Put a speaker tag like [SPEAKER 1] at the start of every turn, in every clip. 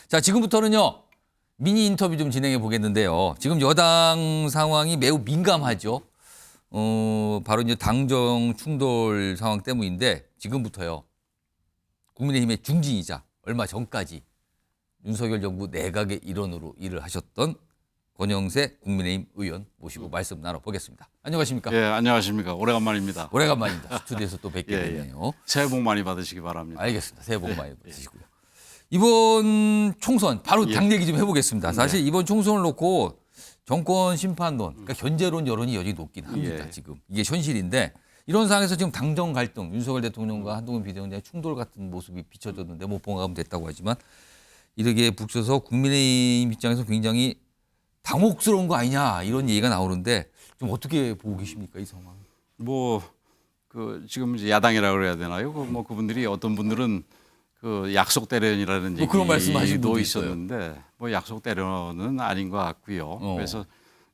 [SPEAKER 1] 자, 지금부터는요. 미니 인터뷰 좀 진행해 보겠는데요. 지금 여당 상황이 매우 민감하죠. 바로 이제 당정 충돌 상황 때문인데 지금부터요. 국민의힘의 중진이자 얼마 전까지 윤석열 정부 내각의 일원으로 일을 하셨던 권영세 국민의힘 의원 모시고 말씀 나눠보겠습니다. 안녕하십니까?
[SPEAKER 2] 예, 안녕하십니까. 오래간만입니다.
[SPEAKER 1] 오래간만입니다. 스튜디오에서 또 뵙게 됐네요.
[SPEAKER 2] 새해 복 많이 받으시기 바랍니다.
[SPEAKER 1] 알겠습니다. 새해 복 많이 받으시고요. 이번 총선 바로 당 얘기 좀 해보겠습니다. 사실 이번 총선을 놓고 정권 심판론, 그러니까 견제론 여론이 여전히 높긴 합니다. 지금 이게 현실인데 이런 상황에서 지금 당정 갈등, 윤석열 대통령과 한동훈 비대위원장의 충돌 같은 모습이 비춰졌는데 뭐 봉합은 됐다고 하지만 이렇게 북서서 국민의힘 입장에서 굉장히 당혹스러운 거 아니냐 이런 얘기가 나오는데 좀 어떻게 보고 계십니까 이 상황?
[SPEAKER 2] 지금 이제 야당이라고 그래야 되나요? 그분들이 어떤 분들은 그 약속 대련이라는
[SPEAKER 1] 뭐 그런 말씀하신
[SPEAKER 2] 얘기도
[SPEAKER 1] 분도
[SPEAKER 2] 있었는데 뭐 약속 대련은 아닌 것 같고요. 그래서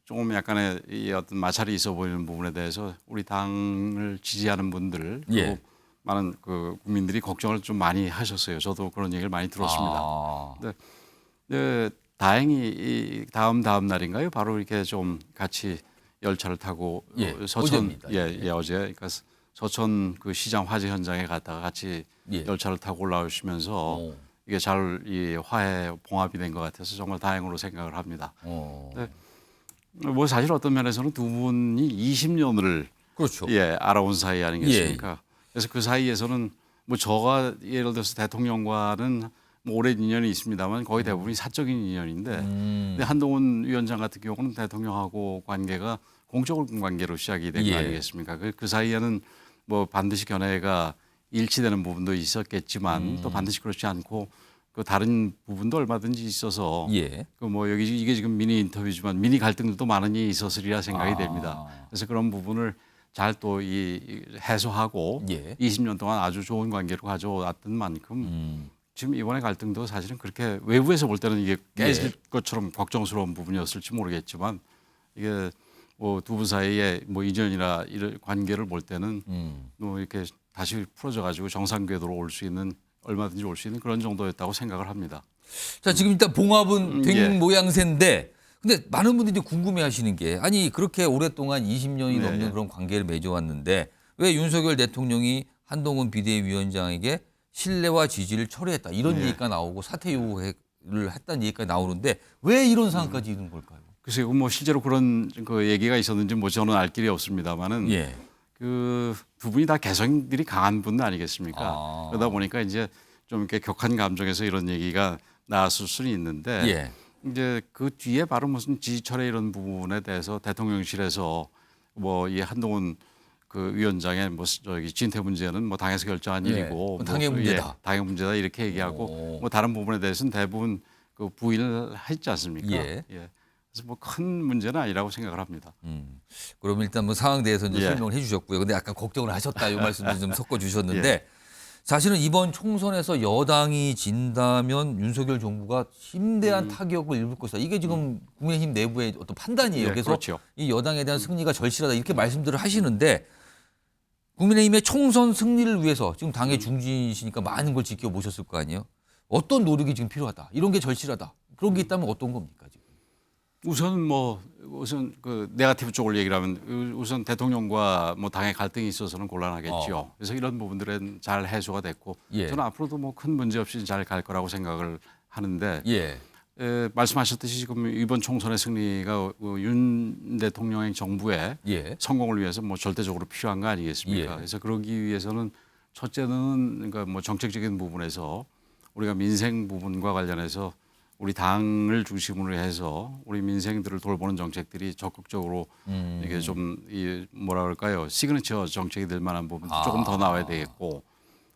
[SPEAKER 2] 조금 약간의 이 어떤 마찰이 있어 보이는 부분에 대해서 우리 당을 지지하는 분들 그리고 많은 그 국민들이 걱정을 좀 많이 하셨어요. 저도 그런 얘기를 많이 들었습니다. 근데 다행히 이 다음 날인가요? 바로 이렇게 좀 같이 열차를 타고 서천 어제 그러니까 서천 그 시장 화재 현장에 갔다가 같이 열차를 타고 올라오시면서 이게 잘 이 화해 봉합이 된 것 같아서 정말 다행으로 생각을 합니다. 뭐 사실 어떤 면에서는 두 분이 20년을
[SPEAKER 1] 그렇죠.
[SPEAKER 2] 알아온 사이 아니겠습니까? 그래서 그 사이에서는 뭐 저가 예를 들어서 대통령과는 뭐 오랜 인연이 있습니다만 거의 대부분이 사적인 인연인데 근데 한동훈 위원장 같은 경우는 대통령하고 관계가 공적 관계로 시작이 된 거 아니겠습니까? 그 사이에는 뭐 반드시 견해가 일치되는 부분도 있었겠지만 또 반드시 그렇지 않고 그 다른 부분도 얼마든지 있어서 그 뭐 여기 이게 지금 미니 인터뷰지만 미니 갈등들도 많이 있었으리라 생각이 됩니다. 그래서 그런 부분을 잘 또 이 해소하고 20년 동안 아주 좋은 관계로 가져왔던 만큼 지금 이번에 갈등도 사실은 그렇게 외부에서 볼 때는 이게 깨질 것처럼 걱정스러운 부분이었을지 모르겠지만 이게 뭐 두 분 사이에 뭐 이전이나 이런 관계를 볼 때는 뭐 이렇게 다시 풀어져 가지고 정상 궤도로 올 수 있는 얼마든지 올 수 있는 그런 정도였다고 생각을 합니다.
[SPEAKER 1] 자, 지금 일단 봉합은 된 모양새인데 근데 많은 분들이 궁금해하시는 게 아니 그렇게 오랫동안 20년이 넘는 그런 관계를 맺어왔는데 왜 윤석열 대통령이 한동훈 비대위원장에게 신뢰와 지지를 철회했다 이런 얘기가 나오고 사퇴 요구를 했다는 얘기가 나오는데 왜 이런 상황까지 이른 걸까요?
[SPEAKER 2] 글쎄요, 뭐 실제로 그런 그 얘기가 있었는지 뭐 저는 알 길이 없습니다만은 그 두 분이 다 개성들이 강한 분 아니겠습니까? 그러다 보니까 이제 좀 이렇게 격한 감정에서 이런 얘기가 나왔을 수는 있는데 이제 그 뒤에 바로 무슨 지지철회 이런 부분에 대해서 대통령실에서 뭐 이 한동훈 그 위원장의 뭐 저기 진퇴 문제는 뭐 당에서 결정한 일이고
[SPEAKER 1] 당의 문제다.
[SPEAKER 2] 당의 문제다 이렇게 얘기하고 뭐 다른 부분에 대해서는 대부분 그 부인을 했지 않습니까? 그래서 뭐 큰 문제는 아니라고 생각을 합니다.
[SPEAKER 1] 그럼 일단 뭐 상황에 대해서 이제 설명을 해주셨고요. 근데 약간 걱정을 하셨다 이 말씀도 좀 섞어주셨는데 사실은 이번 총선에서 여당이 진다면 윤석열 정부가 심대한 타격을 입을 것이다. 이게 지금 국민의힘 내부의 어떤 판단이에요. 그래서 이 여당에 대한 승리가 절실하다 이렇게 말씀들을 하시는데 국민의힘의 총선 승리를 위해서 지금 당의 중진이시니까 많은 걸 지켜보셨을 거 아니에요. 어떤 노력이 지금 필요하다. 이런 게 절실하다. 그런 게 있다면 어떤 겁니까 지금?
[SPEAKER 2] 우선 그 네거티브 쪽을 얘기를 하면 우선 대통령과 뭐 당의 갈등이 있어서는 곤란하겠죠. 그래서 이런 부분들은 잘 해소가 됐고 저는 앞으로도 뭐 큰 문제 없이 잘 갈 거라고 생각을 하는데 말씀하셨듯이 지금 이번 총선의 승리가 윤 대통령의 정부의 성공을 위해서 뭐 절대적으로 필요한 거 아니겠습니까? 그래서 그러기 위해서는 첫째는 그러니까 뭐 정책적인 부분에서 우리가 민생 부분과 관련해서 우리 당을 중심으로 해서 우리 민생들을 돌보는 정책들이 적극적으로 이게 좀 이 뭐라 그럴까요? 시그니처 정책이 될 만한 부분도 조금 더 나와야 되겠고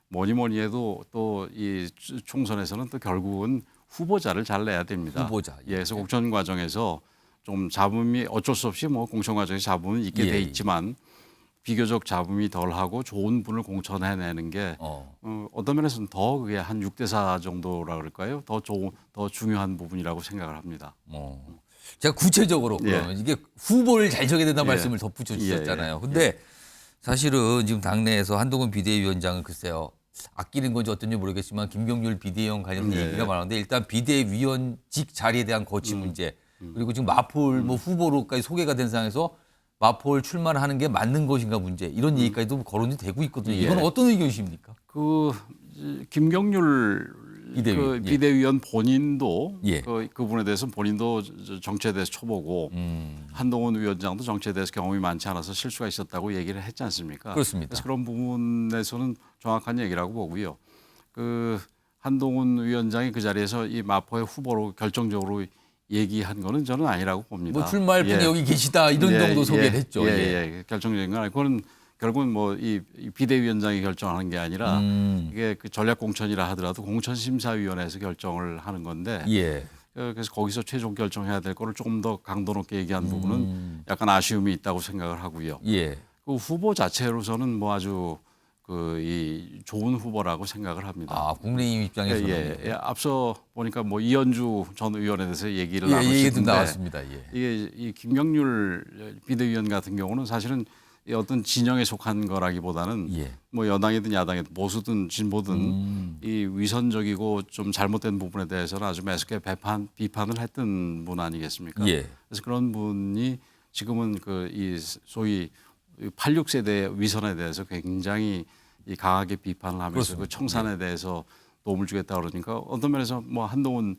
[SPEAKER 2] 뭐니 해도 또 이 총선에서는 또 결국은 후보자를 잘 내야 됩니다.
[SPEAKER 1] 후보자.
[SPEAKER 2] 그래서 공천 과정에서 좀 잡음이 어쩔 수 없이 뭐 공천 과정에 잡음은 있게 돼 있지만 비교적 잡음이 덜하고 좋은 분을 공천해내는 게 어떤 면에서는 더 그게 한 6대4 정도라 그럴까요? 더 중요한 부분이라고 생각을 합니다.
[SPEAKER 1] 제가 구체적으로 그러면 이게 후보를 잘 정해야 된다는 말씀을 덧붙여 주셨잖아요. 근데 사실은 지금 당내에서 한동훈 비대위원장은 글쎄요. 아끼는 건지 어떤지 모르겠지만 김경률 비대위원 관련된
[SPEAKER 2] 네.
[SPEAKER 1] 얘기가 많은데 일단 비대위원직 자리에 대한 거취 문제 그리고 지금 마포를 뭐 후보로까지 소개가 된 상황에서 마포를 출마를 하는 게 맞는 것인가 문제 이런 얘기까지도 거론이 되고 있거든요. 이건
[SPEAKER 2] 예.
[SPEAKER 1] 어떤 의견이십니까?
[SPEAKER 2] 그 김경률
[SPEAKER 1] 비대위,
[SPEAKER 2] 그
[SPEAKER 1] 예.
[SPEAKER 2] 비대위원 본인도
[SPEAKER 1] 예.
[SPEAKER 2] 그분에 대해서 본인도 정치에 대해서 초보고 한동훈 위원장도 정치에 대해서 경험이 많지 않아서 실수가 있었다고 얘기를 했지 않습니까?
[SPEAKER 1] 그렇습니다.
[SPEAKER 2] 그래서 그런 부분에서는 정확한 얘기라고 보고요. 그 한동훈 위원장이 그 자리에서 이 마포의 후보로 결정적으로 얘기한 거는 저는 아니라고 봅니다.
[SPEAKER 1] 뭐 출마할 분이
[SPEAKER 2] 예.
[SPEAKER 1] 여기 계시다 이런
[SPEAKER 2] 예,
[SPEAKER 1] 정도 소개를
[SPEAKER 2] 예,
[SPEAKER 1] 했죠.
[SPEAKER 2] 예, 예. 결정적인 건 아니고 그건 결국은 뭐 이 비대위원장이 결정하는 게 아니라 이게 그 전략공천이라 하더라도 공천심사위원회에서 결정을 하는 건데
[SPEAKER 1] 예.
[SPEAKER 2] 그래서 거기서 최종 결정해야 될 거를 조금 더 강도 높게 얘기한 부분은 약간 아쉬움이 있다고 생각을 하고요.
[SPEAKER 1] 예.
[SPEAKER 2] 그 후보 자체로서는 뭐 아주 그 이 좋은 후보라고 생각을 합니다.
[SPEAKER 1] 아, 국민의힘 입장에서는
[SPEAKER 2] 예. 앞서 보니까 뭐 이현주 전 의원에 대해서 얘기를
[SPEAKER 1] 예, 얘기도
[SPEAKER 2] 나누셨는데
[SPEAKER 1] 나왔습니다. 예.
[SPEAKER 2] 이게 이 김경률 비대위원 같은 경우는 사실은 이 어떤 진영에 속한 거라기보다는
[SPEAKER 1] 예.
[SPEAKER 2] 뭐 여당이든 야당이든 보수든 진보든 이 위선적이고 좀 잘못된 부분에 대해서는 아주 매섭게 비판을 했던 분 아니겠습니까?
[SPEAKER 1] 예.
[SPEAKER 2] 그래서 그런 분이 지금은 그 이 소위 86세대 위선에 대해서 굉장히 이 강하게 비판을 하면서
[SPEAKER 1] 그렇습니다.
[SPEAKER 2] 그 청산에 대해서 도움을 주겠다 그러니까 어떤 면에서 뭐 한동훈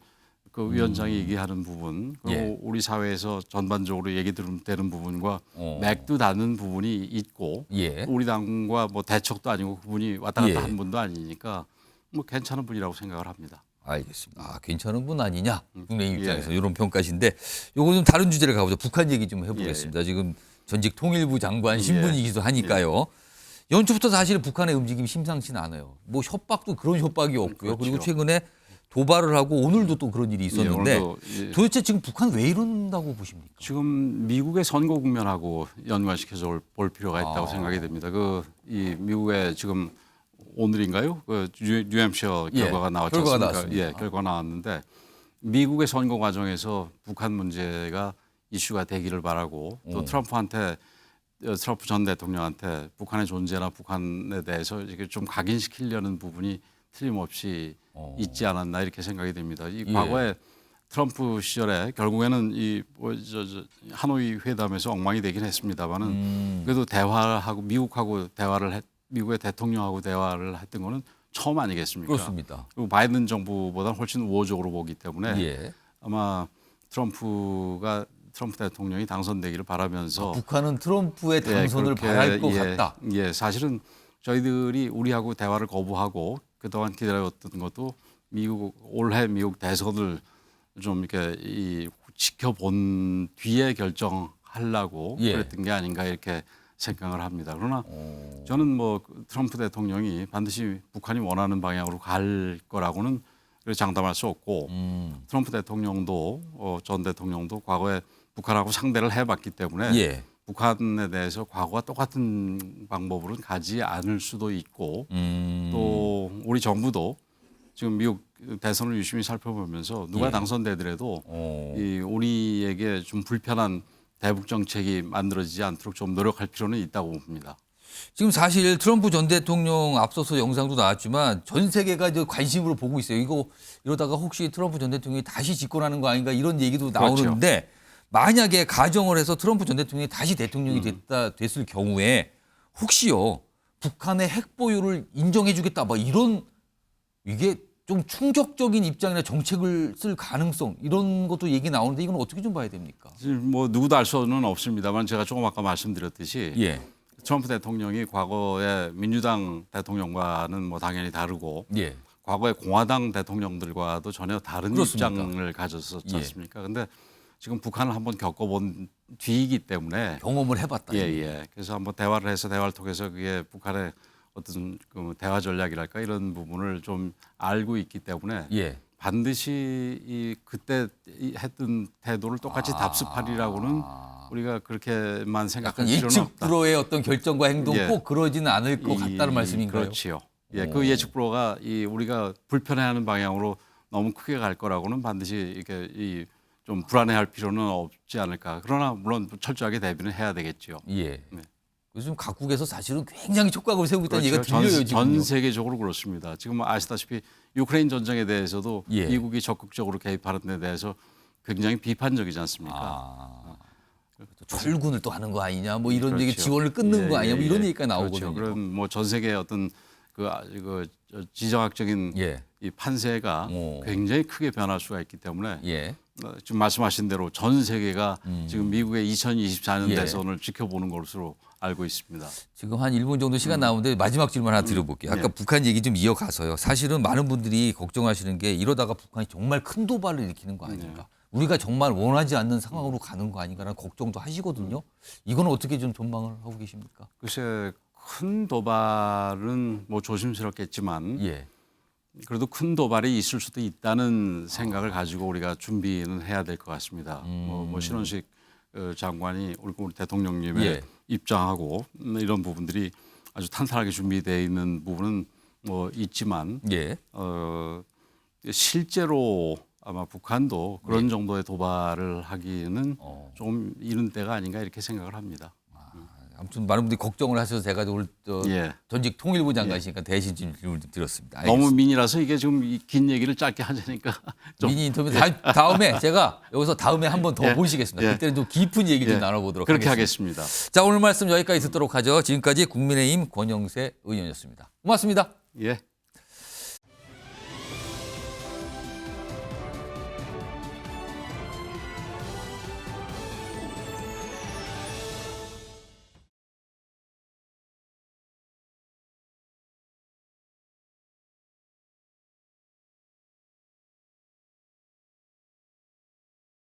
[SPEAKER 2] 그 위원장이 얘기하는 부분 그리고
[SPEAKER 1] 예.
[SPEAKER 2] 우리 사회에서 전반적으로 얘기되는 부분과 맥도 닿는 부분이 있고
[SPEAKER 1] 예.
[SPEAKER 2] 우리 당과 뭐 대척도 아니고 그분이 왔다 갔다
[SPEAKER 1] 예.
[SPEAKER 2] 한 분도 아니니까 뭐 괜찮은 분이라고 생각을 합니다.
[SPEAKER 1] 알겠습니다. 아, 괜찮은 분 아니냐? 국민의힘 입장에서
[SPEAKER 2] 예.
[SPEAKER 1] 이런 평가신데 요거 좀 다른 주제를 가보죠. 북한 얘기 좀 해보겠습니다.
[SPEAKER 2] 예.
[SPEAKER 1] 지금 전직 통일부 장관 신분이기도 하니까요. 연초부터 사실 북한의 움직임이 심상치는 않아요. 뭐 협박도 그런 협박이 없고요.
[SPEAKER 2] 그렇죠.
[SPEAKER 1] 그리고 최근에 도발을 하고 오늘도 또 그런 일이 있었는데
[SPEAKER 2] 오늘도, 예.
[SPEAKER 1] 도대체 지금 북한 왜 이런다고 보십니까?
[SPEAKER 2] 지금 미국의 선거 국면하고 연관시켜서 볼 필요가 있다고 생각이 됩니다. 그 이 미국의 지금 오늘인가요? 그 뉴햄셔
[SPEAKER 1] 예,
[SPEAKER 2] 결과가 나왔지
[SPEAKER 1] 결과가
[SPEAKER 2] 않습니까?
[SPEAKER 1] 나왔습니다.
[SPEAKER 2] 예, 결과 나왔는데 미국의 선거 과정에서 북한 문제가 이슈가 되기를 바라고 또 트럼프 전 대통령한테 북한의 존재나 북한에 대해서 이렇게 좀 각인시키려는 부분이 틀림없이 있지 않았나 이렇게 생각이 됩니다. 이
[SPEAKER 1] 예.
[SPEAKER 2] 과거에 트럼프 시절에 결국에는 하노이 회담에서 엉망이 되긴 했습니다만은 그래도 대화하고 미국의 대통령하고 대화를 했던 거는 처음 아니겠습니까?
[SPEAKER 1] 그렇습니다.
[SPEAKER 2] 그리고 바이든 정부보다는 훨씬 우호적으로 보기 때문에
[SPEAKER 1] 예.
[SPEAKER 2] 아마 트럼프 대통령이 당선되기를 바라면서
[SPEAKER 1] 북한은 트럼프의 당선을
[SPEAKER 2] 그렇게,
[SPEAKER 1] 바랄 것 같다.
[SPEAKER 2] 예, 사실은 저희들이 우리하고 대화를 거부하고 그동안 기다렸던 것도 올해 미국 대선을 좀 이렇게 지켜본 뒤에 결정하려고
[SPEAKER 1] 예.
[SPEAKER 2] 그랬던 게 아닌가 이렇게 생각을 합니다. 그러나 저는 뭐 트럼프 대통령이 반드시 북한이 원하는 방향으로 갈 거라고는 장담할 수 없고 트럼프 대통령도 전 대통령도 과거에 북한하고 상대를 해봤기 때문에
[SPEAKER 1] 예.
[SPEAKER 2] 북한에 대해서 과거와 똑같은 방법으로는 가지 않을 수도 있고 또 우리 정부도 지금 미국 대선을 유심히 살펴보면서 누가
[SPEAKER 1] 예.
[SPEAKER 2] 당선되더라도 이 우리에게 좀 불편한 대북 정책이 만들어지지 않도록 좀 노력할 필요는 있다고 봅니다.
[SPEAKER 1] 지금 사실 트럼프 전 대통령 앞서서 영상도 나왔지만 전 세계가 이제 관심으로 보고 있어요. 이러다가 혹시 트럼프 전 대통령이 다시 집권하는 거 아닌가 이런 얘기도 나오는데 만약에 가정을 해서 트럼프 전 대통령이 다시 대통령이 됐을 경우에 혹시요 북한의 핵 보유를 인정해주겠다 막 이런 이게 좀 충격적인 입장이나 정책을 쓸 가능성 이런 것도 얘기 나오는데 이건 어떻게 좀 봐야 됩니까?
[SPEAKER 2] 지금 뭐 누구도 알 수는 없습니다만 제가 조금 아까 말씀드렸듯이
[SPEAKER 1] 예.
[SPEAKER 2] 트럼프 대통령이 과거에 민주당 대통령과는 뭐 당연히 다르고
[SPEAKER 1] 예.
[SPEAKER 2] 과거에 공화당 대통령들과도 전혀 다른
[SPEAKER 1] 그렇습니다.
[SPEAKER 2] 입장을 가졌었지
[SPEAKER 1] 예.
[SPEAKER 2] 않습니까? 근데 지금 북한을 한번 겪어본 뒤이기 때문에
[SPEAKER 1] 경험을 해봤다.
[SPEAKER 2] 예. 그래서 한번 대화를 통해서 그게 북한의 어떤 그 대화 전략이랄까 이런 부분을 좀 알고 있기 때문에
[SPEAKER 1] 예.
[SPEAKER 2] 반드시 그때 했던 태도를 똑같이 답습하리라고는 우리가 그렇게만 생각할 필요는
[SPEAKER 1] 예측
[SPEAKER 2] 없다.
[SPEAKER 1] 불허의 어떤 결정과 행동
[SPEAKER 2] 예.
[SPEAKER 1] 꼭 그러지는 않을 것 같다는 말씀인가요?
[SPEAKER 2] 그렇지요. 예, 그 예측 불허가 우리가 불편해하는 방향으로 너무 크게 갈 거라고는 반드시 이렇게 좀 불안해할 필요는 없지 않을까. 그러나 물론 철저하게 대비는 해야 되겠죠.
[SPEAKER 1] 예.
[SPEAKER 2] 네.
[SPEAKER 1] 요즘 각국에서 사실은 굉장히 촉각을 세우고 있다는
[SPEAKER 2] 그렇죠.
[SPEAKER 1] 얘기가 들려요. 지금.
[SPEAKER 2] 전 세계적으로 그렇습니다. 지금 아시다시피 유크레인 전쟁에 대해서도
[SPEAKER 1] 예.
[SPEAKER 2] 미국이 적극적으로 개입하는 데 대해서 굉장히 비판적이지 않습니까?
[SPEAKER 1] 아, 철군을 또 하는 거 아니냐, 뭐 이런 얘기
[SPEAKER 2] 그렇죠.
[SPEAKER 1] 지원을 끊는 거 아니냐, 뭐 이런 얘기가
[SPEAKER 2] 그렇죠.
[SPEAKER 1] 나오거든요.
[SPEAKER 2] 그런 뭐 전 세계 어떤 그 지정학적인
[SPEAKER 1] 예.
[SPEAKER 2] 이 판세가
[SPEAKER 1] 오.
[SPEAKER 2] 굉장히 크게 변할 수가 있기 때문에
[SPEAKER 1] 예.
[SPEAKER 2] 지금 말씀하신 대로 전 세계가 지금 미국의 2024년
[SPEAKER 1] 예.
[SPEAKER 2] 대선을 지켜보는 것으로 알고 있습니다.
[SPEAKER 1] 지금 한 1분 정도 시간 나오는데 마지막 질문 하나 드려볼게요. 아까
[SPEAKER 2] 예.
[SPEAKER 1] 북한 얘기 좀 이어가서요. 사실은 많은 분들이 걱정하시는 게 이러다가 북한이 정말 큰 도발을 일으키는 거 아닌가. 우리가 정말 원하지 않는 상황으로 가는 거 아닌가라는 걱정도 하시거든요. 이건 어떻게 좀 전망을 하고 계십니까?
[SPEAKER 2] 글쎄 큰 도발은 뭐 조심스럽겠지만
[SPEAKER 1] 예.
[SPEAKER 2] 그래도 큰 도발이 있을 수도 있다는 생각을 가지고 우리가 준비는 해야 될 것 같습니다. 뭐 신원식 장관이 우리 대통령님의
[SPEAKER 1] 예.
[SPEAKER 2] 입장하고 이런 부분들이 아주 탄탄하게 준비되어 있는 부분은 뭐 있지만
[SPEAKER 1] 예.
[SPEAKER 2] 실제로 아마 북한도 그런 정도의 도발을 하기는 좀 이른 때가 아닌가 이렇게 생각을 합니다.
[SPEAKER 1] 아무튼 많은 분들이 걱정을 하셔서 제가 오늘
[SPEAKER 2] 예.
[SPEAKER 1] 전직 통일부 장관이시니까 대신 질문을 좀 드렸습니다.
[SPEAKER 2] 너무 미니라서 이게 지금 이긴 얘기를 짧게 하자니까 좀
[SPEAKER 1] 미니 인터뷰 다음에 제가 여기서 다음에 한 번 더
[SPEAKER 2] 예.
[SPEAKER 1] 모시겠습니다.
[SPEAKER 2] 예.
[SPEAKER 1] 그때는 좀 깊은 얘기 좀
[SPEAKER 2] 예.
[SPEAKER 1] 나눠보도록
[SPEAKER 2] 그렇게
[SPEAKER 1] 하겠습니다.
[SPEAKER 2] 하겠습니다.
[SPEAKER 1] 자, 오늘 말씀 여기까지 듣도록 하죠. 지금까지 국민의힘 권영세 의원이었습니다. 고맙습니다.
[SPEAKER 2] 예.